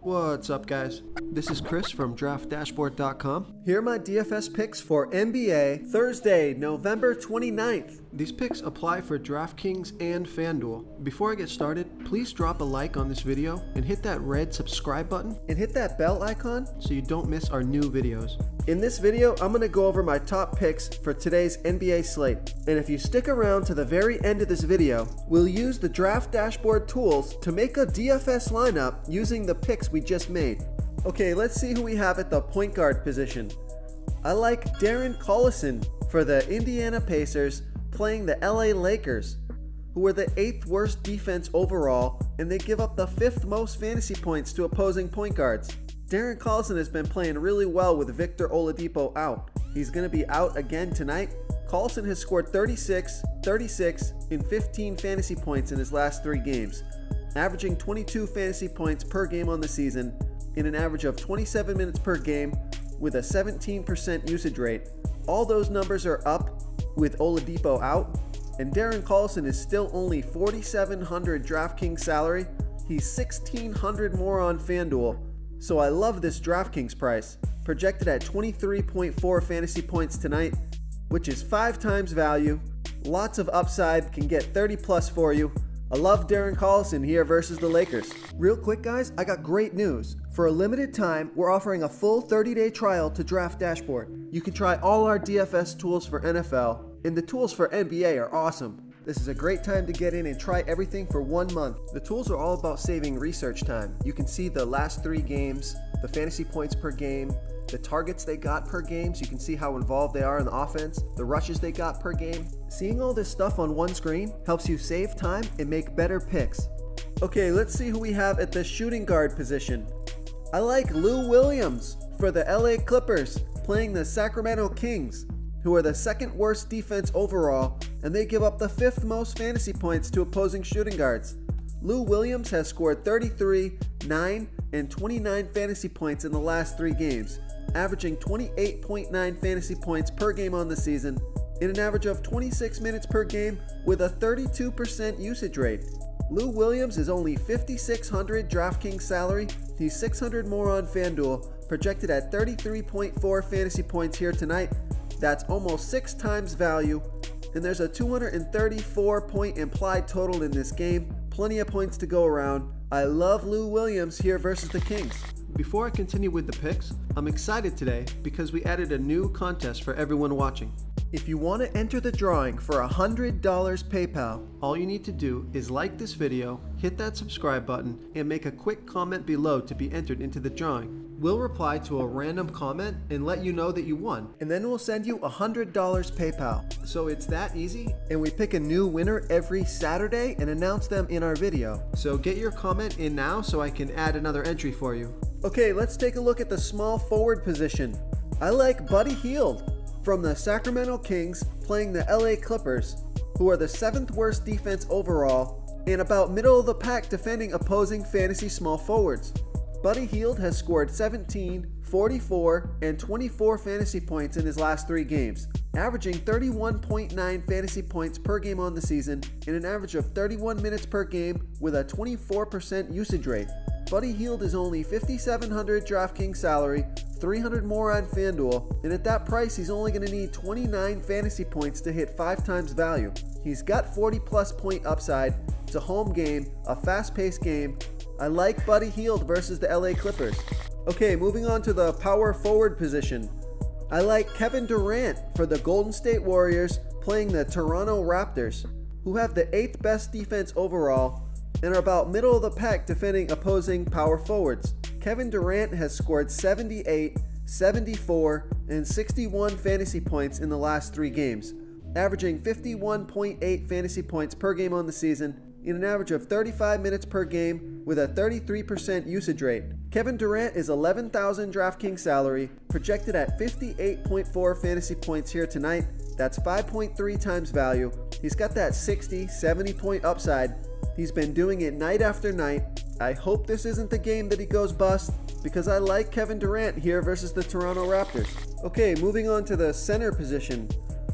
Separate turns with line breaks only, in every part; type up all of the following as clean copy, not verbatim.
What's up, guys? This is Chris from DraftDashboard.com. Here are my DFS picks for NBA Thursday, November 29th. These picks apply for DraftKings and FanDuel. Before I get started, please drop a like on this video and hit that red subscribe button and hit that bell icon so you don't miss our new videos. In this video, I'm going to go over my top picks for today's NBA slate. And if you stick around to the very end of this video, we'll use the Draft Dashboard tools to make a DFS lineup using the picks we just made. Okay, let's see who we have at the point guard position. I like Darren Collison for the Indiana Pacers playing the LA Lakers, who are the 8th worst defense overall, and they give up the 5th most fantasy points to opposing point guards. Darren Collison has been playing really well with Victor Oladipo out. He's going to be out again tonight. Collison has scored 36, 36, and 15 fantasy points in his last 3 games, averaging 22 fantasy points per game on the season in an average of 27 minutes per game with a 17% usage rate. All those numbers are up with Oladipo out, and Darren Collison is still only $4,700 DraftKings salary. He's $1,600 more on FanDuel. So I love this DraftKings price, projected at 23.4 fantasy points tonight, which is 5 times value. Lots of upside, can get 30 plus for you. I love Darren Collison here versus the Lakers. Real quick, guys, I got great news. For a limited time, we're offering a full 30-day trial to Draft Dashboard. You can try all our DFS tools for NFL, and the tools for NBA are awesome. This is a great time to get in and try everything for 1 month. The tools are all about saving research time. You can see the last 3 games, the fantasy points per game, the targets they got per game, so you can see how involved they are in the offense, the rushes they got per game. Seeing all this stuff on one screen helps you save time and make better picks. Okay, let's see who we have at the shooting guard position. I like Lou Williams for the LA Clippers playing the Sacramento Kings, who are the 2nd worst defense overall, and they give up the 5th most fantasy points to opposing shooting guards. Lou Williams has scored 33, 9, and 29 fantasy points in the last 3 games, averaging 28.9 fantasy points per game on the season in an average of 26 minutes per game with a 32% usage rate. Lou Williams is only $5,600 DraftKings salary. He's $600 more on FanDuel, projected at 33.4 fantasy points here tonight. That's almost 6 times value, and there's a 234-point implied total in this game. Plenty of points to go around. I love Lou Williams here versus the Kings. Before I continue with the picks, I'm excited today because we added a new contest for everyone watching. If you want to enter the drawing for $100 PayPal, all you need to do is like this video, hit that subscribe button, and make a quick comment below to be entered into the drawing. We'll reply to a random comment and let you know that you won, and then we'll send you $100 PayPal. So it's that easy, and we pick a new winner every Saturday and announce them in our video. So get your comment in now so I can add another entry for you. Okay, let's take a look at the small forward position. I like Buddy Hield from the Sacramento Kings playing the LA Clippers, who are the 7th worst defense overall and about middle of the pack defending opposing fantasy small forwards. Buddy Hield has scored 17, 44, and 24 fantasy points in his last 3 games, averaging 31.9 fantasy points per game on the season in an average of 31 minutes per game with a 24% usage rate. Buddy Hield is only $5,700 DraftKings salary, $300 more on FanDuel, and at that price he's only going to need 29 fantasy points to hit 5 times value. He's got 40 plus point upside. It's a home game, a fast-paced game. I like Buddy Hield versus the LA Clippers. Okay, moving on to the power forward position. I like Kevin Durant for the Golden State Warriors playing the Toronto Raptors, who have the 8th best defense overall and are about middle of the pack defending opposing power forwards. Kevin Durant has scored 78, 74, and 61 fantasy points in the last 3 games, averaging 51.8 fantasy points per game on the season in an average of 35 minutes per game with a 33% usage rate. Kevin Durant is $11,000 DraftKings salary, projected at 58.4 fantasy points here tonight. That's 5.3 times value. He's got that 60, 70 point upside. He's been doing it night after night. I hope this isn't the game that he goes bust, because I like Kevin Durant here versus the Toronto Raptors. Okay, moving on to the center position.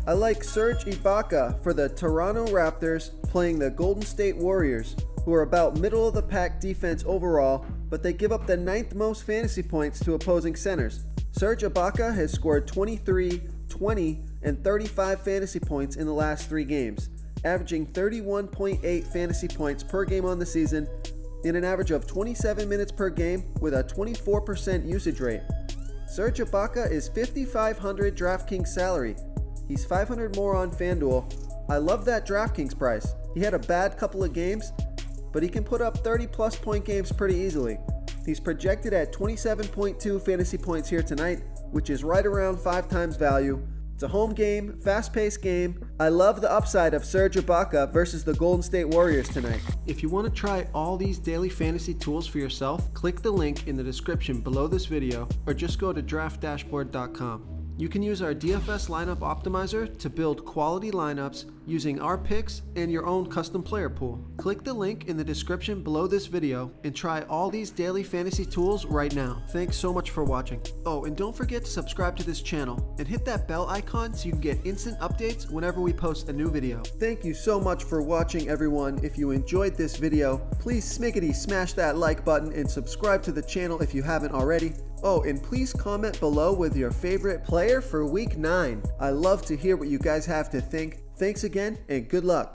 I like Serge Ibaka for the Toronto Raptors playing the Golden State Warriors, who are about middle of the pack defense overall but they give up the 9th most fantasy points to opposing centers. Serge Ibaka has scored 23, 20, and 35 fantasy points in the last 3 games, averaging 31.8 fantasy points per game on the season in an average of 27 minutes per game with a 24% usage rate. Serge Ibaka is $5,500 DraftKings salary. He's $500 more on FanDuel. I love that DraftKings price. He had a bad couple of games, but he can put up 30-plus point games pretty easily. He's projected at 27.2 fantasy points here tonight, which is right around 5 times value. It's a home game, fast-paced game. I love the upside of Serge Ibaka versus the Golden State Warriors tonight. If you want to try all these daily fantasy tools for yourself, click the link in the description below this video or just go to draftdashboard.com. You can use our DFS lineup optimizer to build quality lineups using our picks and your own custom player pool. Click the link in the description below this video and try all these daily fantasy tools right now. Thanks so much for watching. Oh, and don't forget to subscribe to this channel and hit that bell icon so you can get instant updates whenever we post a new video. Thank you so much for watching, everyone. If you enjoyed this video, please smash that like button and subscribe to the channel if you haven't already. Oh, and please comment below with your favorite player for Week 9. I love to hear what you guys have to think. Thanks again, and good luck.